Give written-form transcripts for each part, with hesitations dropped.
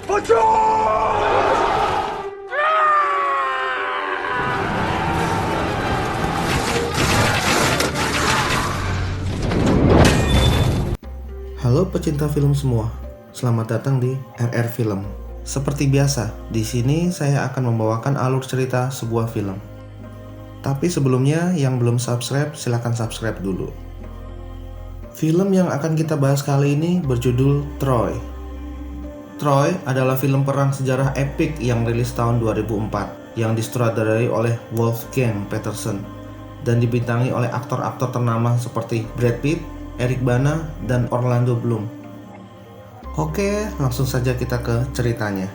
Halo pecinta film semua, selamat datang di RR Film. Seperti biasa, di sini saya akan membawakan alur cerita sebuah film. Tapi sebelumnya, yang belum subscribe, silahkan subscribe dulu. Film yang akan kita bahas kali ini berjudul Troy. Troy adalah film perang sejarah epik yang rilis tahun 2004, yang disutradarai oleh Wolfgang Petersen dan dibintangi oleh aktor-aktor ternama seperti Brad Pitt, Eric Bana, dan Orlando Bloom. Oke, langsung saja kita ke ceritanya.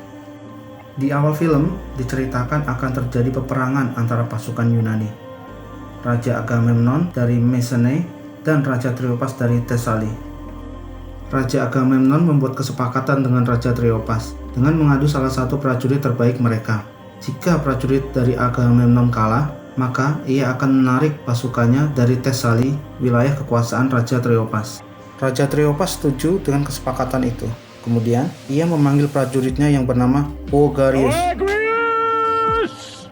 Di awal film, diceritakan akan terjadi peperangan antara pasukan Yunani, Raja Agamemnon dari Mesene dan Raja Triopas dari Thesali. Raja Agamemnon membuat kesepakatan dengan Raja Triopas dengan mengadu salah satu prajurit terbaik mereka. Jika prajurit dari Agamemnon kalah, maka ia akan menarik pasukannya dari Thesali, wilayah kekuasaan Raja Triopas. Raja Triopas setuju dengan kesepakatan itu. Kemudian, ia memanggil prajuritnya yang bernama Boagrius,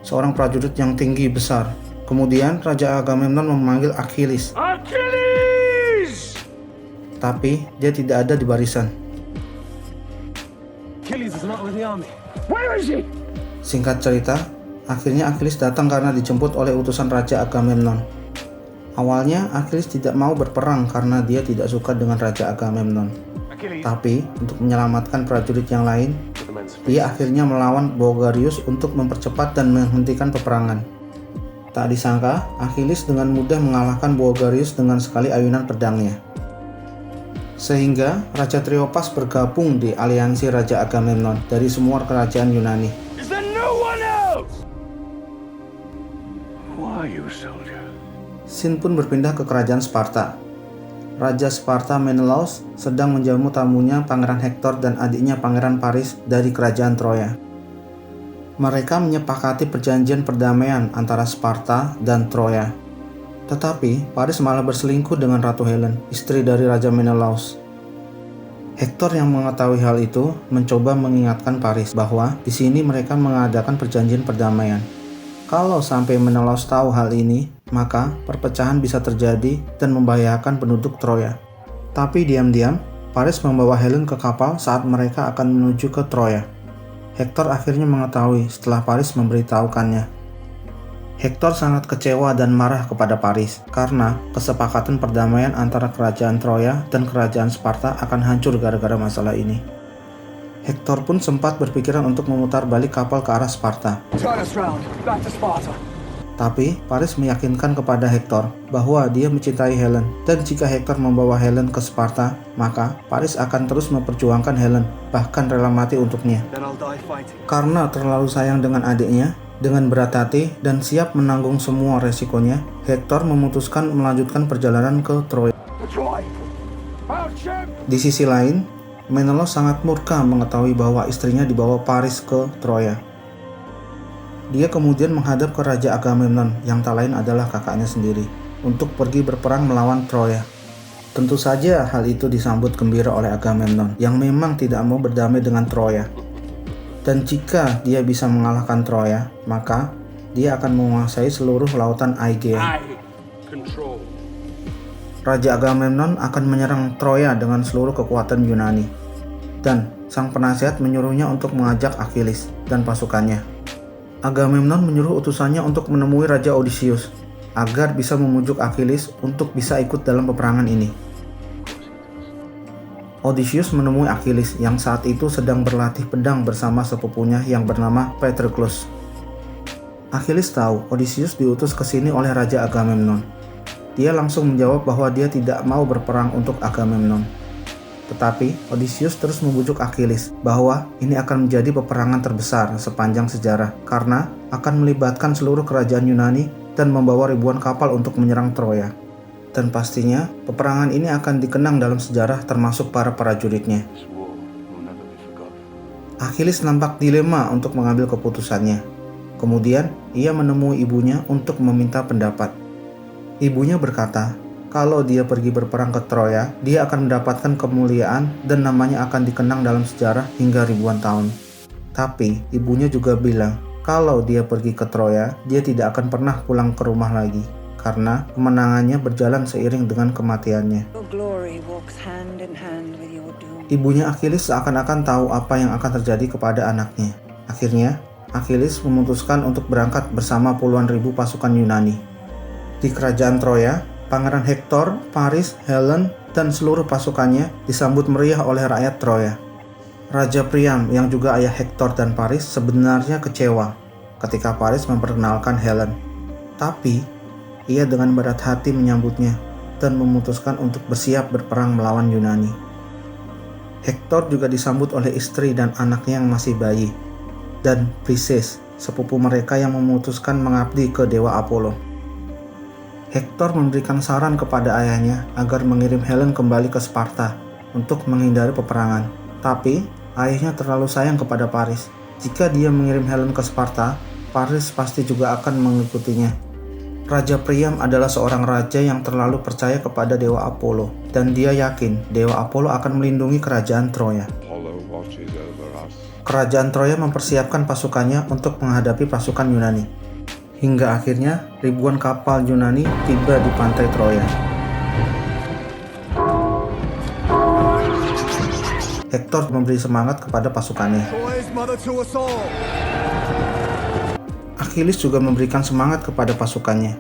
seorang prajurit yang tinggi besar. Kemudian, Raja Agamemnon memanggil Achilles. Tapi, dia tidak ada di barisan. Singkat cerita, akhirnya Achilles datang karena dijemput oleh utusan Raja Agamemnon. Awalnya Achilles tidak mau berperang karena dia tidak suka dengan Raja Agamemnon. Tapi untuk menyelamatkan prajurit yang lain, dia akhirnya melawan Boagrius untuk mempercepat dan menghentikan peperangan. Tak disangka, Achilles dengan mudah mengalahkan Boagrius dengan sekali ayunan pedangnya. Sehingga Raja Triopas bergabung di aliansi Raja Agamemnon dari semua kerajaan Yunani. Scene pun berpindah ke kerajaan Sparta. Raja Sparta Menelaus sedang menjamu tamunya Pangeran Hektor dan adiknya Pangeran Paris dari kerajaan Troya. Mereka menyepakati perjanjian perdamaian antara Sparta dan Troya. Tetapi Paris malah berselingkuh dengan Ratu Helen, istri dari Raja Menelaus. Hektor yang mengetahui hal itu mencoba mengingatkan Paris bahwa di sini mereka mengadakan perjanjian perdamaian. Kalau sampai Menelaus tahu hal ini, maka perpecahan bisa terjadi dan membahayakan penduduk Troya. Tapi diam-diam, Paris membawa Helen ke kapal saat mereka akan menuju ke Troya. Hektor akhirnya mengetahui setelah Paris memberitahukannya. Hektor sangat kecewa dan marah kepada Paris karena kesepakatan perdamaian antara kerajaan Troya dan kerajaan Sparta akan hancur gara-gara masalah ini. Hektor pun sempat berpikiran untuk memutar balik kapal ke arah Sparta. Tapi Paris meyakinkan kepada Hektor bahwa dia mencintai Helen, dan jika Hektor membawa Helen ke Sparta, maka Paris akan terus memperjuangkan Helen, bahkan rela mati untuknya. Karena terlalu sayang dengan adiknya, dengan berat hati dan siap menanggung semua resikonya, Hektor memutuskan melanjutkan perjalanan ke Troya. Di sisi lain, Menelaus sangat murka mengetahui bahwa istrinya dibawa Paris ke Troya. Dia kemudian menghadap ke Raja Agamemnon yang tak lain adalah kakaknya sendiri untuk pergi berperang melawan Troya. Tentu saja hal itu disambut gembira oleh Agamemnon yang memang tidak mau berdamai dengan Troya. Dan jika dia bisa mengalahkan Troya, maka dia akan menguasai seluruh lautan Aegean. Raja Agamemnon akan menyerang Troya dengan seluruh kekuatan Yunani. Dan sang penasihat menyuruhnya untuk mengajak Achilles dan pasukannya. Agamemnon menyuruh utusannya untuk menemui Raja Odysseus agar bisa memujuk Achilles untuk bisa ikut dalam peperangan ini. Odysseus menemui Achilles yang saat itu sedang berlatih pedang bersama sepupunya yang bernama Patroclus. Achilles tahu Odysseus diutus ke sini oleh Raja Agamemnon. Dia langsung menjawab bahwa dia tidak mau berperang untuk Agamemnon. Tetapi Odysseus terus membujuk Achilles bahwa ini akan menjadi peperangan terbesar sepanjang sejarah karena akan melibatkan seluruh kerajaan Yunani dan membawa ribuan kapal untuk menyerang Troya. Dan pastinya peperangan ini akan dikenang dalam sejarah termasuk para prajuritnya. Achilles nampak dilema untuk mengambil keputusannya. Kemudian ia menemui ibunya untuk meminta pendapat. Ibunya berkata kalau dia pergi berperang ke Troya, dia akan mendapatkan kemuliaan dan namanya akan dikenang dalam sejarah hingga ribuan tahun. Tapi ibunya juga bilang, kalau dia pergi ke Troya, dia tidak akan pernah pulang ke rumah lagi, karena kemenangannya berjalan seiring dengan kematiannya. Ibunya Achilles seakan-akan tahu apa yang akan terjadi kepada anaknya. Akhirnya, Achilles memutuskan untuk berangkat bersama puluhan ribu pasukan Yunani. Di kerajaan Troya, Pangeran Hektor, Paris, Helen, dan seluruh pasukannya disambut meriah oleh rakyat Troya. Raja Priam yang juga ayah Hektor dan Paris sebenarnya kecewa ketika Paris memperkenalkan Helen. Tapi, ia dengan berat hati menyambutnya dan memutuskan untuk bersiap berperang melawan Yunani. Hektor juga disambut oleh istri dan anaknya yang masih bayi, dan Briseis, sepupu mereka yang memutuskan mengabdi ke dewa Apollo. Hektor memberikan saran kepada ayahnya agar mengirim Helen kembali ke Sparta untuk menghindari peperangan. Tapi, ayahnya terlalu sayang kepada Paris. Jika dia mengirim Helen ke Sparta, Paris pasti juga akan mengikutinya. Raja Priam adalah seorang raja yang terlalu percaya kepada dewa Apollo, dan dia yakin dewa Apollo akan melindungi kerajaan Troya. Kerajaan Troya mempersiapkan pasukannya untuk menghadapi pasukan Yunani. Hingga akhirnya ribuan kapal Yunani tiba di pantai Troya. Hektor memberi semangat kepada pasukannya. Achilles juga memberikan semangat kepada pasukannya.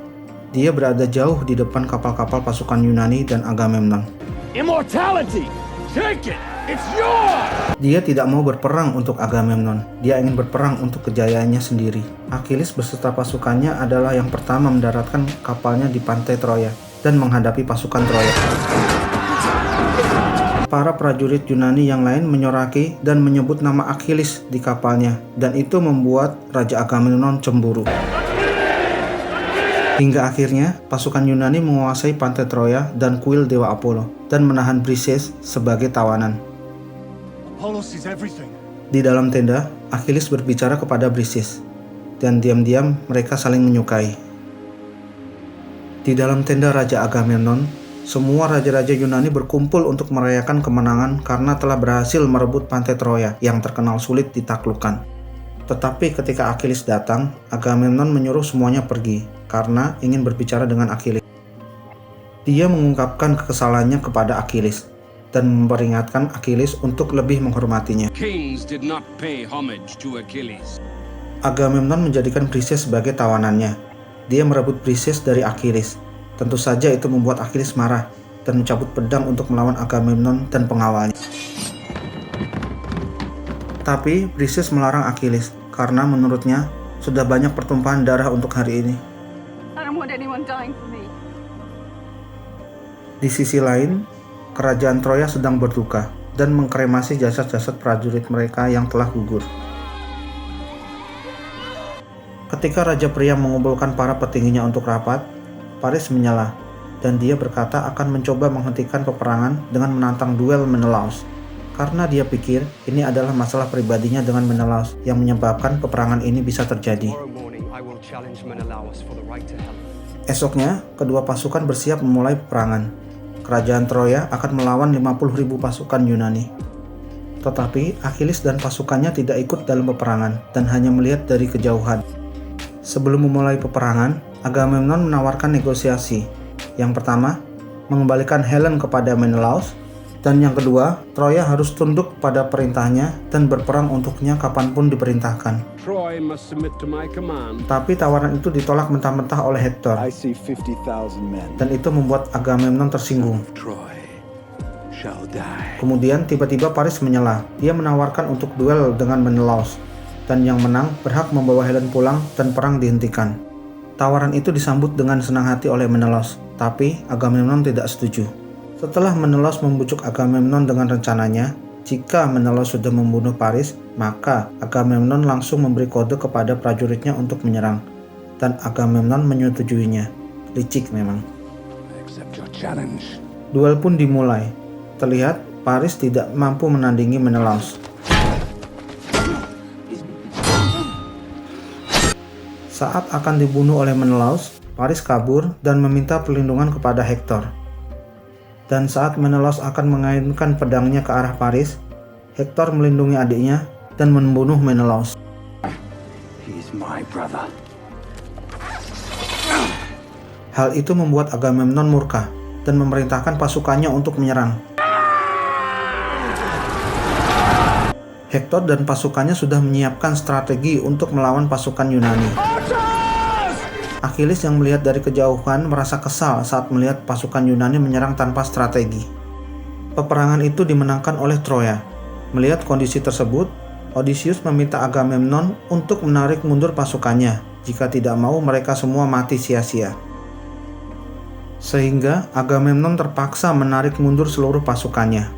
Dia berada jauh di depan kapal-kapal pasukan Yunani dan Agamemnon. Immortality! Take it! It's yours! Dia tidak mau berperang untuk Agamemnon. Dia ingin berperang untuk kejayaannya sendiri. Achilles beserta pasukannya adalah yang pertama mendaratkan kapalnya di pantai Troya dan menghadapi pasukan Troya. Para prajurit Yunani yang lain menyoraki dan menyebut nama Achilles di kapalnya, dan itu membuat Raja Agamemnon cemburu. Hingga akhirnya pasukan Yunani menguasai pantai Troya dan kuil dewa Apollo dan menahan Briseis sebagai tawanan. Di dalam tenda, Achilles berbicara kepada Briseis, dan diam-diam mereka saling menyukai. Di dalam tenda Raja Agamemnon, semua raja-raja Yunani berkumpul untuk merayakan kemenangan karena telah berhasil merebut pantai Troya yang terkenal sulit ditaklukkan. Tetapi ketika Achilles datang, Agamemnon menyuruh semuanya pergi karena ingin berbicara dengan Achilles. Dia mengungkapkan kekesalannya kepada Achilles dan memperingatkan Achilles untuk lebih menghormatinya. Agamemnon menjadikan Briseis sebagai tawanannya. Dia merebut Briseis dari Achilles. Tentu saja itu membuat Achilles marah dan mencabut pedang untuk melawan Agamemnon dan pengawalnya. Tapi Briseis melarang Achilles karena menurutnya sudah banyak pertumpahan darah untuk hari ini. Di sisi lain, kerajaan Troya sedang berduka dan mengkremasi jasad-jasad prajurit mereka yang telah gugur. Ketika Raja Priam mengumpulkan para petingginya untuk rapat, Paris menyela, dan dia berkata akan mencoba menghentikan peperangan dengan menantang duel Menelaus, karena dia pikir ini adalah masalah pribadinya dengan Menelaus yang menyebabkan peperangan ini bisa terjadi. Esoknya, kedua pasukan bersiap memulai peperangan. Kerajaan Troya akan melawan 50.000 pasukan Yunani. Tetapi Achilles dan pasukannya tidak ikut dalam peperangan dan hanya melihat dari kejauhan. Sebelum memulai peperangan, Agamemnon menawarkan negosiasi. Yang pertama, mengembalikan Helen kepada Menelaus, dan yang kedua, Troya harus tunduk pada perintahnya dan berperang untuknya kapanpun diperintahkan. Tapi tawaran itu ditolak mentah-mentah oleh Hektor, dan itu membuat Agamemnon tersinggung. Kemudian tiba-tiba Paris menyela. Dia menawarkan untuk duel dengan Menelaus, dan yang menang berhak membawa Helen pulang dan perang dihentikan. Tawaran itu disambut dengan senang hati oleh Menelaus, tapi Agamemnon tidak setuju. Setelah Menelaus membujuk Agamemnon dengan rencananya, jika Menelaus sudah membunuh Paris, maka Agamemnon langsung memberi kode kepada prajuritnya untuk menyerang, dan Agamemnon menyetujuinya. Licik memang. Duel pun dimulai. Terlihat Paris tidak mampu menandingi Menelaus. Saat akan dibunuh oleh Menelaus, Paris kabur dan meminta perlindungan kepada Hector. Dan saat Menelaus akan mengayunkan pedangnya ke arah Paris, Hector melindungi adiknya dan membunuh Menelaus. He's my brother. Hal itu membuat Agamemnon murka dan memerintahkan pasukannya untuk menyerang. Hector dan pasukannya sudah menyiapkan strategi untuk melawan pasukan Yunani. Achilles yang melihat dari kejauhan merasa kesal saat melihat pasukan Yunani menyerang tanpa strategi. Peperangan itu dimenangkan oleh Troya. Melihat kondisi tersebut, Odysseus meminta Agamemnon untuk menarik mundur pasukannya jika tidak mau mereka semua mati sia-sia. Sehingga Agamemnon terpaksa menarik mundur seluruh pasukannya.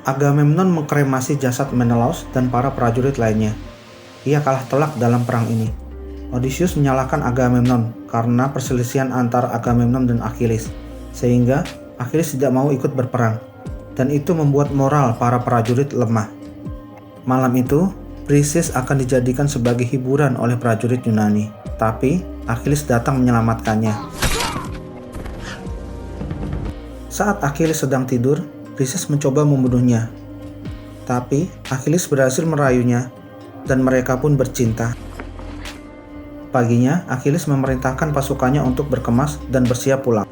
Agamemnon mengkremasi jasad Menelaus dan para prajurit lainnya. Ia kalah telak dalam perang ini. Odysseus menyalahkan Agamemnon karena perselisihan antara Agamemnon dan Achilles, sehingga Achilles tidak mau ikut berperang, dan itu membuat moral para prajurit lemah. Malam itu, Briseis akan dijadikan sebagai hiburan oleh prajurit Yunani, tapi Achilles datang menyelamatkannya. Saat Achilles sedang tidur, Briseis mencoba membunuhnya, tapi Achilles berhasil merayunya, dan mereka pun bercinta. Paginya, Achilles memerintahkan pasukannya untuk berkemas dan bersiap pulang.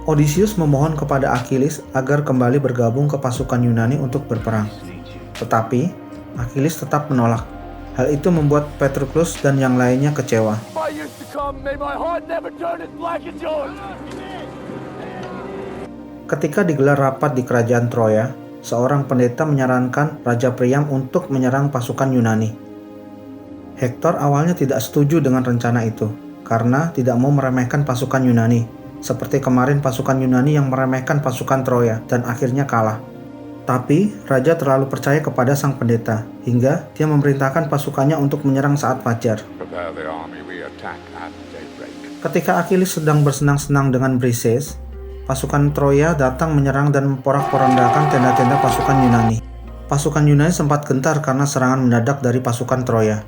Odysseus memohon kepada Achilles agar kembali bergabung ke pasukan Yunani untuk berperang. Tetapi, Achilles tetap menolak. Hal itu membuat Patroclus dan yang lainnya kecewa. Ketika digelar rapat di kerajaan Troya, seorang pendeta menyarankan Raja Priam untuk menyerang pasukan Yunani. Hector awalnya tidak setuju dengan rencana itu, karena tidak mau meremehkan pasukan Yunani, seperti kemarin pasukan Yunani yang meremehkan pasukan Troya dan akhirnya kalah. Tapi, Raja terlalu percaya kepada sang pendeta, hingga dia memerintahkan pasukannya untuk menyerang saat fajar. Ketika Achilles sedang bersenang-senang dengan Briseis, pasukan Troya datang menyerang dan memporak-porandakan tenda-tenda pasukan Yunani. Pasukan Yunani sempat gentar karena serangan mendadak dari pasukan Troya.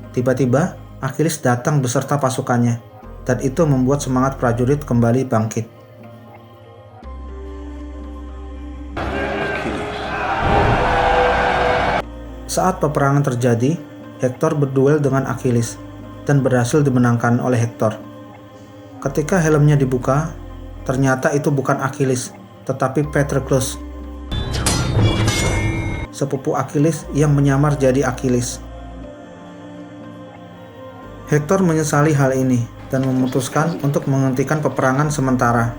Tiba-tiba, Achilles datang beserta pasukannya, dan itu membuat semangat prajurit kembali bangkit. Saat peperangan terjadi, Hector berduel dengan Achilles, dan berhasil dimenangkan oleh Hector. Ketika helmnya dibuka, ternyata itu bukan Achilles, tetapi Patroclus, sepupu Achilles yang menyamar jadi Achilles. Hector menyesali hal ini dan memutuskan untuk menghentikan peperangan sementara.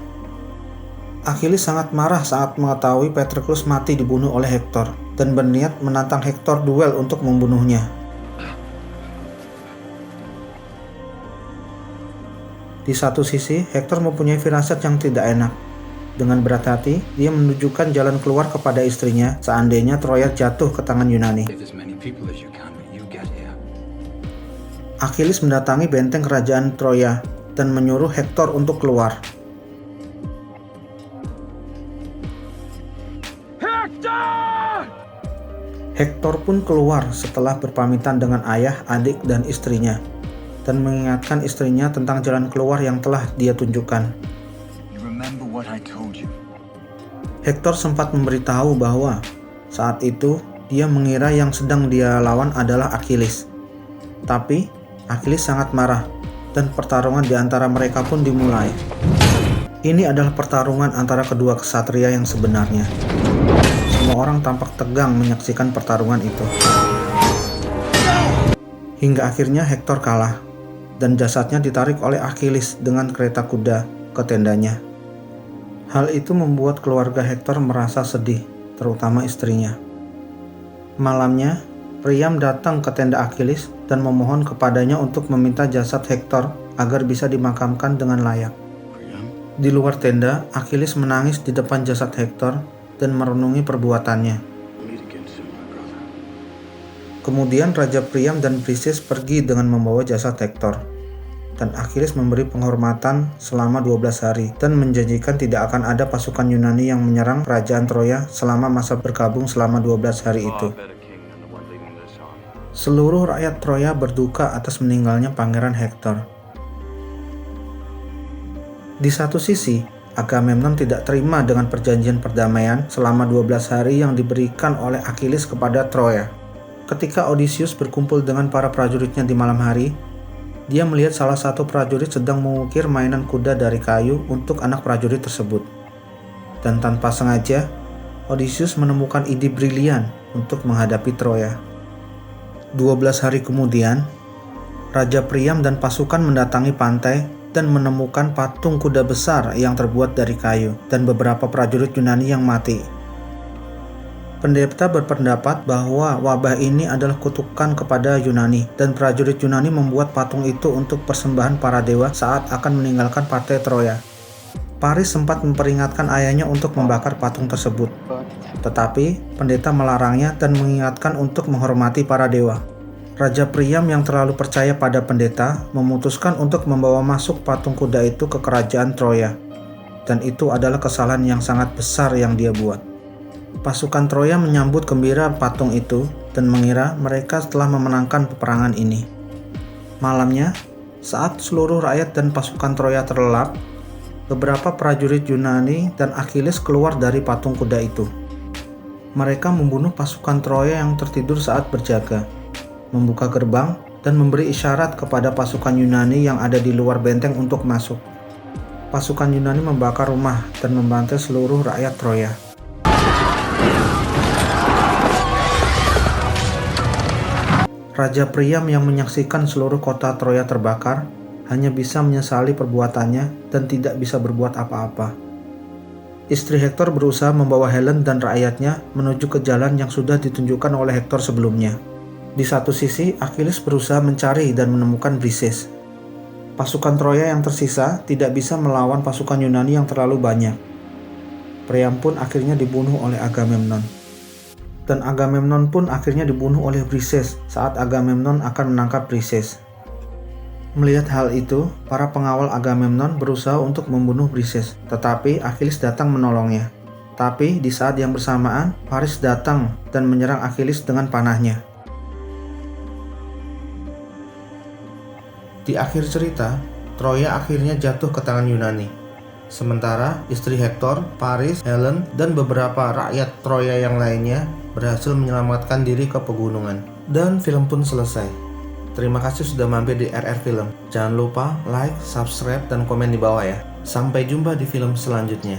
Achilles sangat marah saat mengetahui Patroclus mati dibunuh oleh Hector dan berniat menantang Hector duel untuk membunuhnya. Di satu sisi, Hector mempunyai firasat yang tidak enak. Dengan berat hati, dia menunjukkan jalan keluar kepada istrinya seandainya Troya jatuh ke tangan Yunani. Achilles mendatangi benteng kerajaan Troya dan menyuruh Hector untuk keluar. Hector pun keluar setelah berpamitan dengan ayah, adik, dan istrinya, dan mengingatkan istrinya tentang jalan keluar yang telah dia tunjukkan. Hector sempat memberitahu bahwa saat itu dia mengira yang sedang dia lawan adalah Achilles. Tapi Achilles sangat marah, dan pertarungan di antara mereka pun dimulai. Ini adalah pertarungan antara kedua ksatria yang sebenarnya. Semua orang tampak tegang menyaksikan pertarungan itu. Hingga akhirnya Hector kalah, dan jasadnya ditarik oleh Achilles dengan kereta kuda ke tendanya. Hal itu membuat keluarga Hector merasa sedih, terutama istrinya. Malamnya, Priam datang ke tenda Achilles dan memohon kepadanya untuk meminta jasad Hector agar bisa dimakamkan dengan layak. Di luar tenda, Achilles menangis di depan jasad Hector dan merenungi perbuatannya. Kemudian Raja Priam dan Briseis pergi dengan membawa jasad Hector. dan Achilles memberi penghormatan selama 12 hari dan menjanjikan tidak akan ada pasukan Yunani yang menyerang kerajaan Troya selama masa berkabung selama 12 hari itu. Seluruh rakyat Troya berduka atas meninggalnya Pangeran Hektor. Di satu sisi, Agamemnon tidak terima dengan perjanjian perdamaian selama 12 hari yang diberikan oleh Achilles kepada Troya. Ketika Odysseus berkumpul dengan para prajuritnya di malam hari, dia melihat salah satu prajurit sedang mengukir mainan kuda dari kayu untuk anak prajurit tersebut. Dan tanpa sengaja, Odysseus menemukan ide brilian untuk menghadapi Troya. 12 hari kemudian, Raja Priam dan pasukan mendatangi pantai dan menemukan patung kuda besar yang terbuat dari kayu dan beberapa prajurit Yunani yang mati. Pendeta berpendapat bahwa wabah ini adalah kutukan kepada Yunani dan prajurit Yunani membuat patung itu untuk persembahan para dewa saat akan meninggalkan pantai Troya. Paris sempat memperingatkan ayahnya untuk membakar patung tersebut, tetapi pendeta melarangnya dan mengingatkan untuk menghormati para dewa. Raja Priam yang terlalu percaya pada pendeta memutuskan untuk membawa masuk patung kuda itu ke kerajaan Troya, dan itu adalah kesalahan yang sangat besar yang dia buat. Pasukan Troya menyambut gembira patung itu dan mengira mereka telah memenangkan peperangan ini. Malamnya, saat seluruh rakyat dan pasukan Troya terlelap, beberapa prajurit Yunani dan Achilles keluar dari patung kuda itu. Mereka membunuh pasukan Troya yang tertidur saat berjaga, membuka gerbang, dan memberi isyarat kepada pasukan Yunani yang ada di luar benteng untuk masuk. Pasukan Yunani membakar rumah dan membantai seluruh rakyat Troya. Raja Priam yang menyaksikan seluruh kota Troya terbakar hanya bisa menyesali perbuatannya dan tidak bisa berbuat apa-apa. Istri Hektor berusaha membawa Helen dan rakyatnya menuju ke jalan yang sudah ditunjukkan oleh Hektor sebelumnya. Di satu sisi, Achilles berusaha mencari dan menemukan Briseis. Pasukan Troya yang tersisa tidak bisa melawan pasukan Yunani yang terlalu banyak. Priam pun akhirnya dibunuh oleh Agamemnon. Dan Agamemnon pun akhirnya dibunuh oleh Briseis saat Agamemnon akan menangkap Briseis. Melihat hal itu, para pengawal Agamemnon berusaha untuk membunuh Briseis, tetapi Achilles datang menolongnya. Tapi di saat yang bersamaan, Paris datang dan menyerang Achilles dengan panahnya. Di akhir cerita, Troya akhirnya jatuh ke tangan Yunani. Sementara istri Hektor, Paris, Helen, dan beberapa rakyat Troya yang lainnya berhasil menyelamatkan diri ke pegunungan. Dan film pun selesai. Terima kasih sudah mampir di RR Film. Jangan lupa like, subscribe, dan komen di bawah ya. Sampai jumpa di film selanjutnya.